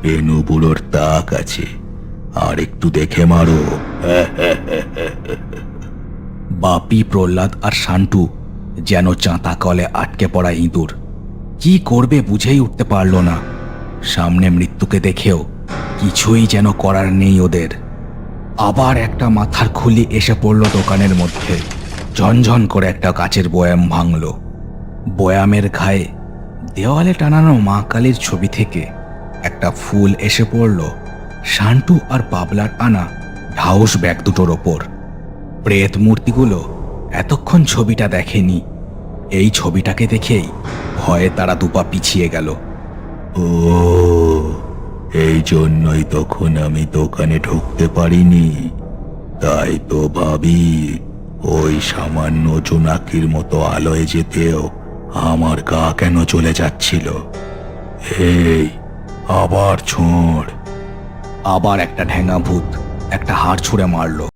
বেনু বুড়োর তাক আছে, আর একটু দেখে মারো। বাপি, প্রহ্লাদ আর শান্টু যেন চাঁতা কলে আটকে পড়া ইঁদুর। কি করবে বুঝেই উঠতে পারল না। সামনে মৃত্যুকে দেখেও কিছুই যেন করার নেই ওদের। আবার একটা মাথার খুলি এসে পড়ল দোকানের মধ্যে। ঝনঝন করে একটা কাচের বয়াম ভাঙল। বয়ামের ঘায়ে দেওয়ালে টানানো মা কালীর ছবি থেকে একটা ফুল এসে পড়ল শান্টু আর বাবলার আনা ঢাউস ব্যাগ দুটোর ওপর। প্রেত মূর্তিগুলো এতক্ষণ ছবিটা দেখেনি। এই ছবিটাকে দেখেই ভয়ে তারা দুপা পিছিয়ে গেল। ও, এই জন্যই তখন আমি দোকানে ঢুকতে পারিনি। তাই তো ভাবি, ওই সামান্য জোনাকির মতো আলোয় যেতেও আমার গা কেন চলে যাচ্ছিল। এই, আবার ছোঁড়। আবার একটা ঢ্যাঙা ভূত একটা হাড় ছুঁড়ে মারল।